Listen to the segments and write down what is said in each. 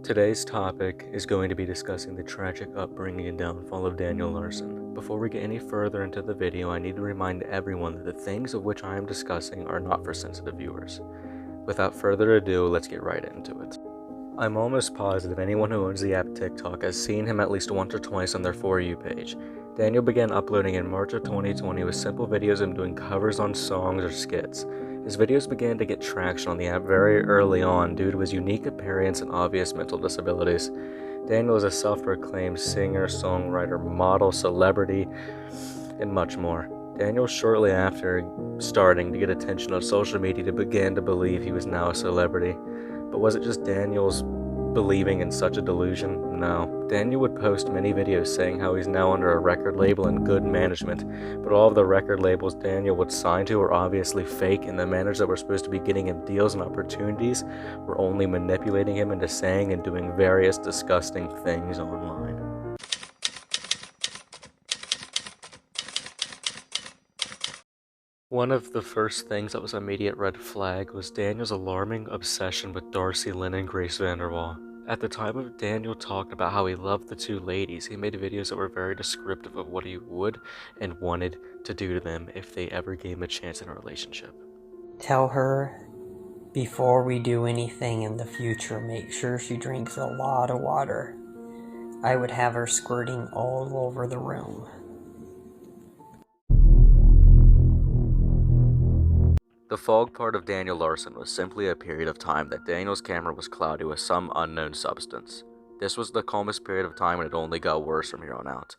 Today's topic is going to be discussing the tragic upbringing and downfall of Daniel Larson. Before we get any further into the video, I need to remind everyone that the things of which I am discussing are not for sensitive viewers. Without further ado, let's get right into it. I'm almost positive anyone who owns the app TikTok has seen him at least once or twice on their For You page. Daniel began uploading in March of 2020 with simple videos of him doing covers on songs or skits. His videos began to get traction on the app very early on due to his unique appearance and obvious mental disabilities. Daniel is a self-proclaimed singer, songwriter, model, celebrity, and much more. Daniel, shortly after starting to get attention on social media, began to believe he was now a celebrity. But was it just Daniel's believing in such a delusion? No. Daniel would post many videos saying how he's now under a record label and good management, but all of the record labels Daniel would sign to were obviously fake, and the managers that were supposed to be getting him deals and opportunities were only manipulating him into saying and doing various disgusting things online. One of the first things that was an immediate red flag was Daniel's alarming obsession with Darcy Lynn and Grace Vanderwaal. At the time of Daniel talking about how he loved the two ladies, he made videos that were very descriptive of what he would and wanted to do to them if they ever gave him a chance in a relationship. Tell her before we do anything in the future, make sure she drinks a lot of water. I would have her squirting all over the room. The fog part of Daniel Larson was simply a period of time that Daniel's camera was cloudy with some unknown substance. This was the calmest period of time, and it only got worse from here on out.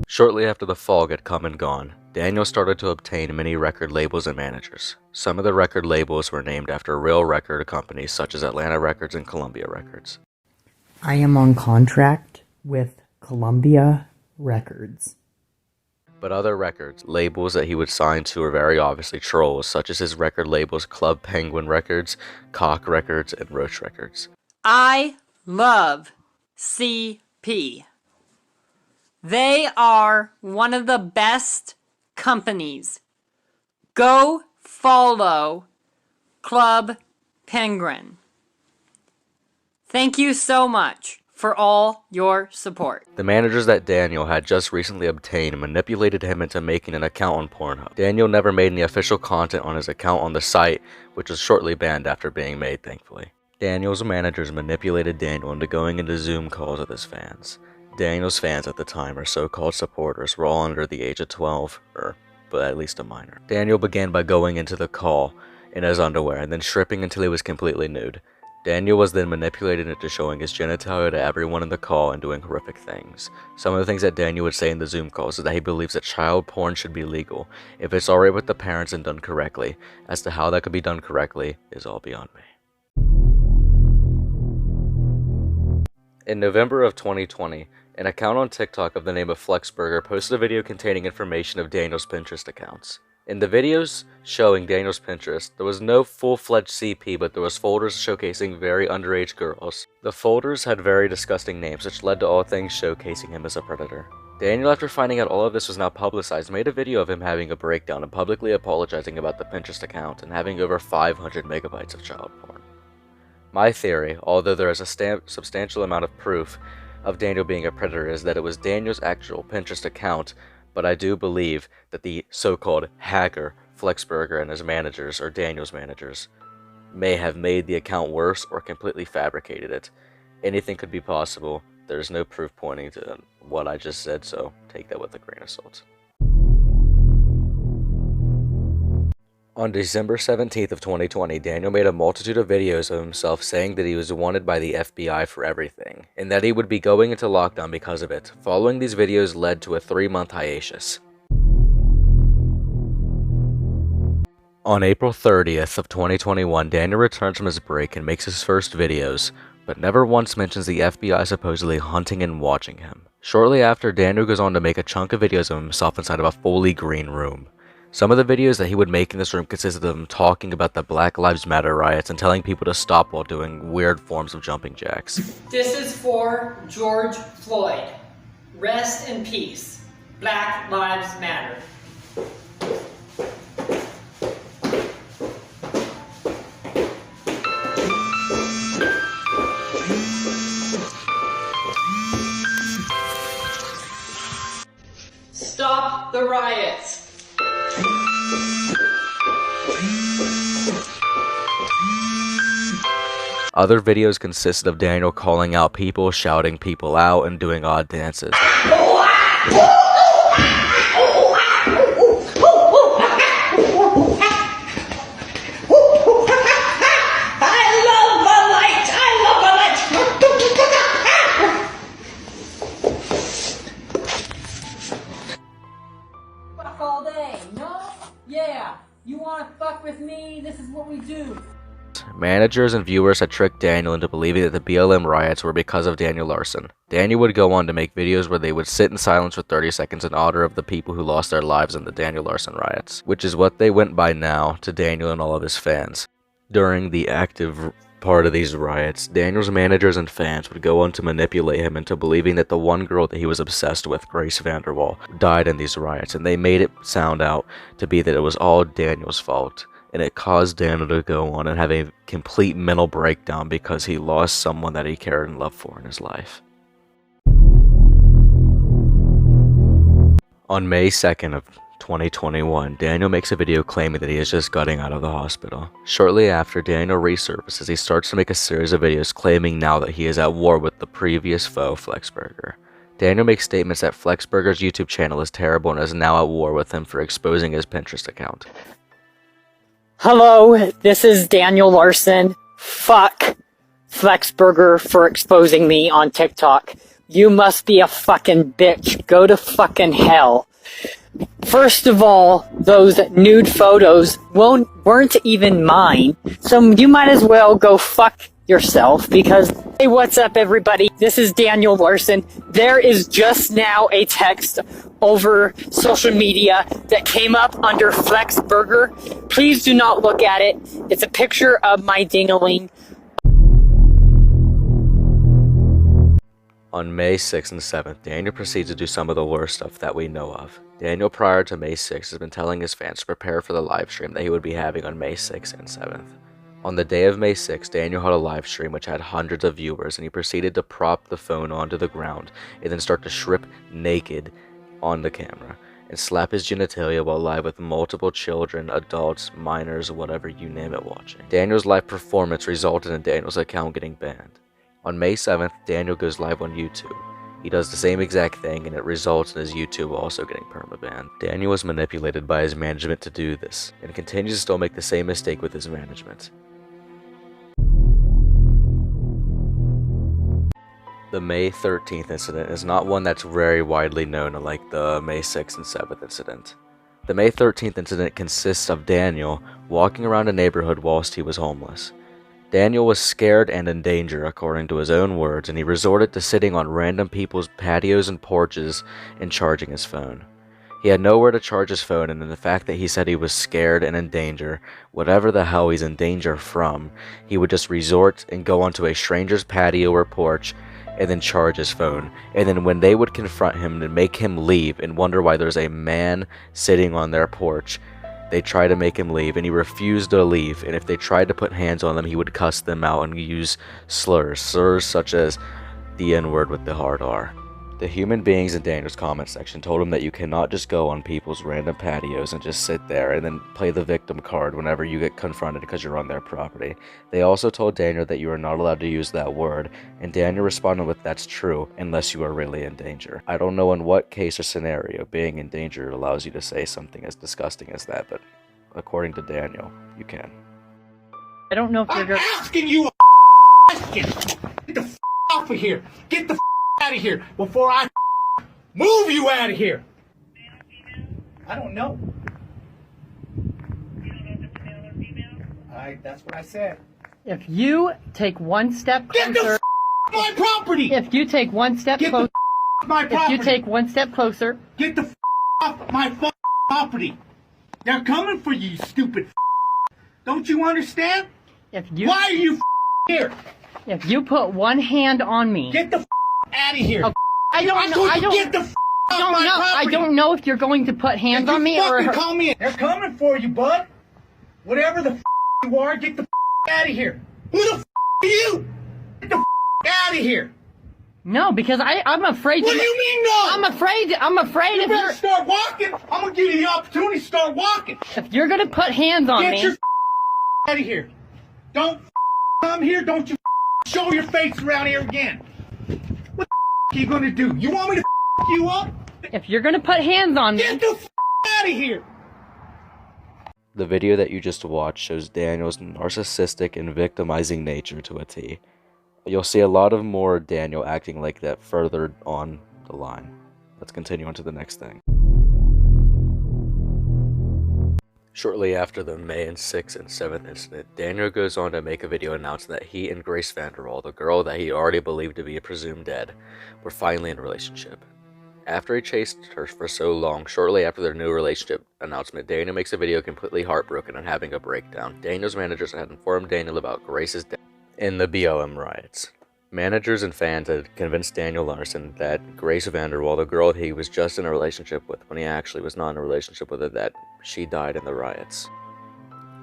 Shortly after the fog had come and gone, Daniel started to obtain many record labels and managers. Some of the record labels were named after real record companies such as Atlantic Records and Columbia Records. I am on contract with Columbia Records. But other records labels that he would sign to were very obviously trolls, such as his record labels Club Penguin Records, Cock Records, and Roach Records. I love CP. They are one of the best companies. Go follow Club Penguin. Thank you so much for all your support. The managers that Daniel had just recently obtained manipulated him into making an account on Pornhub. Daniel never made any official content on his account on the site, which was shortly banned after being made, thankfully. Daniel's managers manipulated Daniel into going into Zoom calls with his fans. Daniel's fans at the time, or so-called supporters, were all under the age of 12, but at least a minor. Daniel began by going into the call in his underwear and then stripping until he was completely nude. Daniel was then manipulated into showing his genitalia to everyone in the call and doing horrific things. Some of the things that Daniel would say in the Zoom calls is that he believes that child porn should be legal if it's alright with the parents and done correctly. As to how that could be done correctly is all beyond me. In November of 2020, an account on TikTok of the name of Flexburger posted a video containing information of Daniel's Pinterest accounts. In the videos showing Daniel's Pinterest, there was no full-fledged CP, but there was folders showcasing very underage girls. The folders had very disgusting names, which led to all things showcasing him as a predator. Daniel, after finding out all of this was now publicized, made a video of him having a breakdown and publicly apologizing about the Pinterest account and having over 500 megabytes of child porn. My theory, although there is a substantial amount of proof of Daniel being a predator, is that it was Daniel's actual Pinterest account, but I do believe that the so-called hacker, Flexburger, and his managers, or Daniel's managers, may have made the account worse or completely fabricated it. Anything could be possible. There's no proof pointing to what I just said, so take that with a grain of salt. On December 17th of 2020, Daniel made a multitude of videos of himself saying that he was wanted by the FBI for everything, and that he would be going into lockdown because of it. Following these videos led to a 3-month hiatus. On April 30th of 2021, Daniel returns from his break and makes his first videos, but never once mentions the FBI supposedly hunting and watching him. Shortly after, Daniel goes on to make a chunk of videos of himself inside of a fully green room. Some of the videos that he would make in this room consisted of him talking about the Black Lives Matter riots and telling people to stop while doing weird forms of jumping jacks. This is for George Floyd. Rest in peace. Black Lives Matter. riots. Other videos consisted of Daniel calling out people, shouting people out, and doing odd dances. Fuck all day, no? Yeah. You wanna fuck with me? This is what we do. Managers and viewers had tricked Daniel into believing that the BLM riots were because of Daniel Larson. Daniel would go on to make videos where they would sit in silence for 30 seconds in honor of the people who lost their lives in the Daniel Larson riots, which is what they went by now to Daniel and all of his fans. During the active part of these riots, Daniel's managers and fans would go on to manipulate him into believing that the one girl that he was obsessed with, Grace Vanderwaal, died in these riots, and they made it sound out to be that it was all Daniel's fault. And it caused Daniel to go on and have a complete mental breakdown because he lost someone that he cared and loved for in his life. On May 2nd of 2021, Daniel makes a video claiming that he is just getting out of the hospital. Shortly after, Daniel resurfaces. He starts to make a series of videos claiming now that he is at war with the previous foe, Flexburger. Daniel makes statements that Flexburger's YouTube channel is terrible and is now at war with him for exposing his Pinterest account. Hello, this is Daniel Larson. Fuck Flexburger for exposing me on TikTok. You must be a fucking bitch. Go to fucking hell. First of all, those nude photos weren't even mine, so you might as well go fuck yourself because, hey, what's up everybody? This is Daniel Larson. There is just now a text over social media that came up under Flexburger. Please do not look at it. It's a picture of my ding-a-ling. On May 6th and 7th, Daniel proceeds to do some of the worst stuff that we know of. Daniel, prior to May 6th, has been telling his fans to prepare for the live stream that he would be having on May 6th and 7th. On the day of May 6th, Daniel had a live stream which had hundreds of viewers, and he proceeded to prop the phone onto the ground and then start to strip naked on the camera and slap his genitalia while live with multiple children, adults, minors, whatever you name it watching. Daniel's live performance resulted in Daniel's account getting banned. On May 7th, Daniel goes live on YouTube. He does the same exact thing and it results in his YouTube also getting permabanned. Daniel was manipulated by his management to do this and continues to still make the same mistake with his management. The May 13th incident is not one that's very widely known like the May 6th and 7th incident. The May 13th incident consists of Daniel walking around a neighborhood whilst he was homeless. Daniel was scared and in danger, according to his own words, and he resorted to sitting on random people's patios and porches and charging his phone. He had nowhere to charge his phone, and in the fact that he said he was scared and in danger, whatever the hell he's in danger from, he would just resort and go onto a stranger's patio or porch and then charge his phone. And then when they would confront him and make him leave and wonder why there's a man sitting on their porch, they tried to make him leave and he refused to leave. And if they tried to put hands on them, he would cuss them out and use slurs such as the N-word with the hard R. The human beings in Daniel's comment section told him that you cannot just go on people's random patios and just sit there and then play the victim card whenever you get confronted because you're on their property. They also told Daniel that you are not allowed to use that word, and Daniel responded with, "That's true, unless you are really in danger." I don't know in what case or scenario being in danger allows you to say something as disgusting as that, but according to Daniel, you can. I don't know if you're I'm asking you a question. Get the off of here. Get the out of here before I move you out of here. I don't know. That's what I said. If you take one step Get closer, the my property. if you take one step Get closer, the my property. if you take one step closer, Get the off my property. They're coming for you, stupid. Don't you understand? if you Why are you here? if you put one hand on me, Get the out of here. Okay. I don't know. told I you don't. Get the I don't off my know. I property. don't know if you're going to put hands You on me or. fucking call me. They're coming for you, bud. Whatever the you are, get the out of here. Who the are you? Get the out of here. No, because I'm afraid. What do you mean no? I'm afraid. You better start walking. I'm gonna give you the opportunity to start walking. If you're gonna put hands on Get me, your out of here. Don't come here. Don't you show your face around here again. What the are you gonna do? You want me to you up? if you're gonna put hands on me, Get the out of here. The video that you just watched shows Daniel's narcissistic and victimizing nature to a T. You'll see a lot of more Daniel acting like that further on the line. Let's continue on to the next thing. Shortly after the May 6th and 7th incident, Daniel goes on to make a video announcing that he and Grace Vanderwaal, the girl that he already believed to be presumed dead, were finally in a relationship. After he chased her for so long, shortly after their new relationship announcement, Daniel makes a video completely heartbroken and having a breakdown. Daniel's managers had informed Daniel about Grace's death in the BLM riots. Managers and fans had convinced Daniel Larson that Grace Vanderwaal, the girl he was just in a relationship with when he actually was not in a relationship with her, that she died in the riots.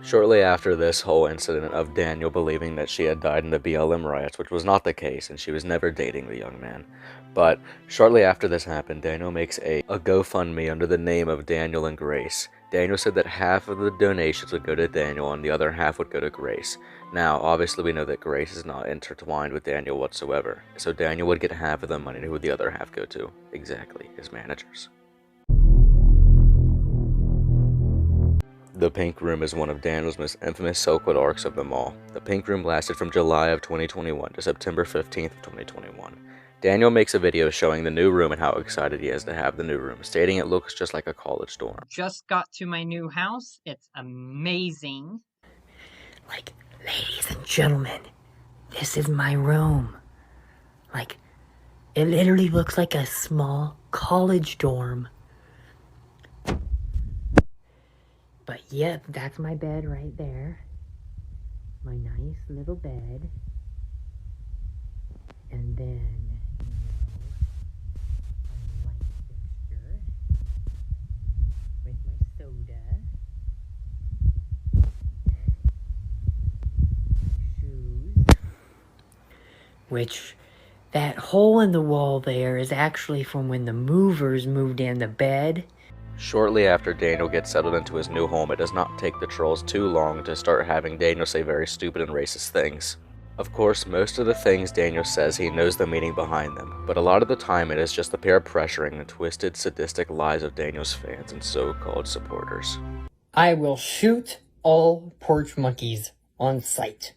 Shortly after this whole incident of Daniel believing that she had died in the BLM riots, which was not the case, and she was never dating the young man. But shortly after this happened, Daniel makes a GoFundMe under the name of Daniel and Grace. Daniel said that half of the donations would go to Daniel and the other half would go to Grace. Now, obviously we know that Grace is not intertwined with Daniel whatsoever, so Daniel would get half of the money. Who would the other half go to? Exactly, his managers. The Pink Room is one of Daniel's most infamous so-called arcs of them all. The Pink Room lasted from July of 2021 to September 15th of 2021. Daniel makes a video showing the new room and how excited he is to have the new room, stating it looks just like a college dorm. just got to my new house. It's amazing. Like, ladies and gentlemen, this is my room. Like, it literally looks like a small college dorm. But yep, that's my bed right there. My nice little bed. And then, my light fixture with my soda. Shoes. Which, that hole in the wall there is actually from when the movers moved in the bed. Shortly after Daniel gets settled into his new home, it does not take the trolls too long to start having Daniel say very stupid and racist things. Of course, most of the things Daniel says, he knows the meaning behind them, but a lot of the time it is just the peer pressuring and twisted, sadistic lies of Daniel's fans and so-called supporters. I will shoot all porch monkeys on sight.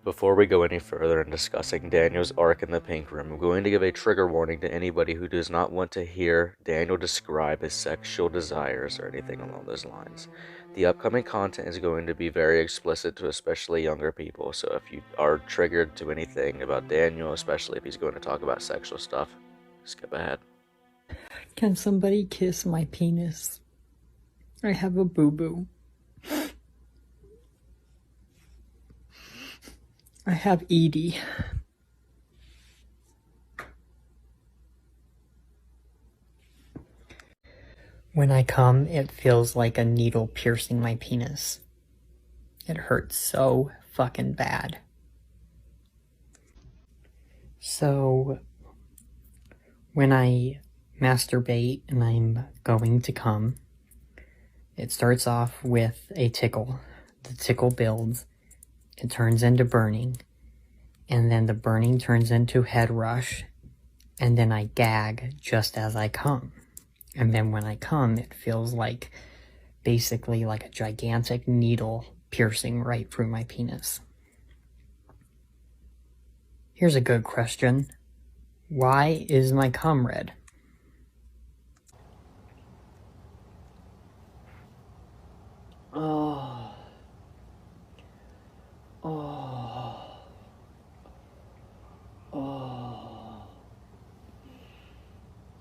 Before we go any further in discussing Daniel's arc in the Pink Room, I'm going to give a trigger warning to anybody who does not want to hear Daniel describe his sexual desires or anything along those lines. The upcoming content is going to be very explicit to especially younger people, so if you are triggered to anything about Daniel, especially if he's going to talk about sexual stuff, skip ahead. Can somebody kiss my penis? I have a boo-boo. I have Edie. When I come, it feels like a needle piercing my penis. It hurts so fucking bad. So, when I masturbate and I'm going to come, it starts off with a tickle. The tickle builds. It turns into burning, and then the burning turns into head rush, and then I gag just as I come. And then when I come, it feels like, basically like a gigantic needle piercing right through my penis. Here's a good question. Why is my cum red? Oh. Oh. Oh.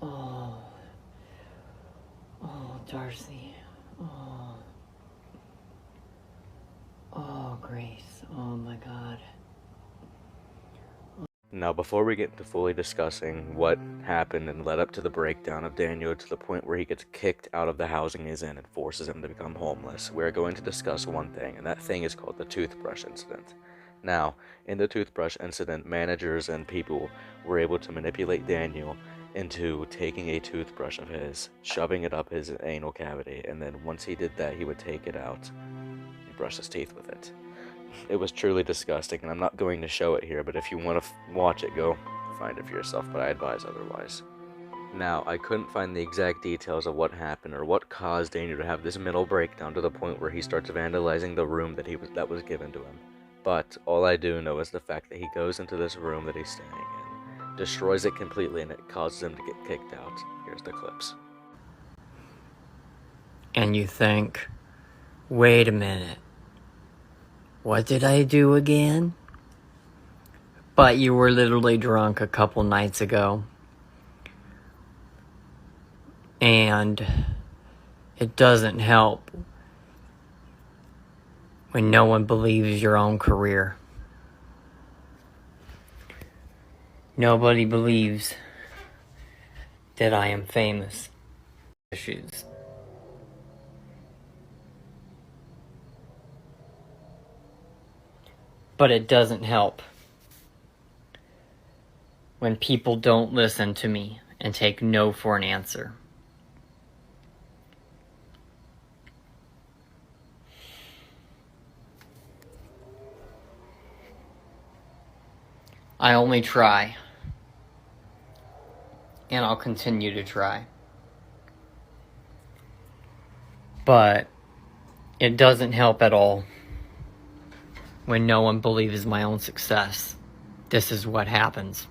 Oh. Oh, Darcy. Oh. Oh, Grace. Oh my God. Now, before we get into fully discussing what happened and led up to the breakdown of Daniel to the point where he gets kicked out of the housing he's in and forces him to become homeless, we're going to discuss one thing, and that thing is called the toothbrush incident. Now, in the toothbrush incident, managers and people were able to manipulate Daniel into taking a toothbrush of his, shoving it up his anal cavity, and then once he did that, he would take it out and brush his teeth with it. It was truly disgusting, and I'm not going to show it here, but if you want to watch it, go find it for yourself, but I advise otherwise. Now, I couldn't find the exact details of what happened or what caused Daniel to have this mental breakdown to the point where he starts vandalizing the room that was given to him. But all I do know is the fact that he goes into this room that he's staying in, destroys it completely, and it causes him to get kicked out. Here's the clips. And you think, wait a minute, what did I do again? But you were literally drunk a couple nights ago. And it doesn't help when no one believes your own career. Nobody believes that I am famous. Issues. But it doesn't help when people don't listen to me and take no for an answer. I only try, and I'll continue to try. But it doesn't help at all when no one believes my own success. This is what happens.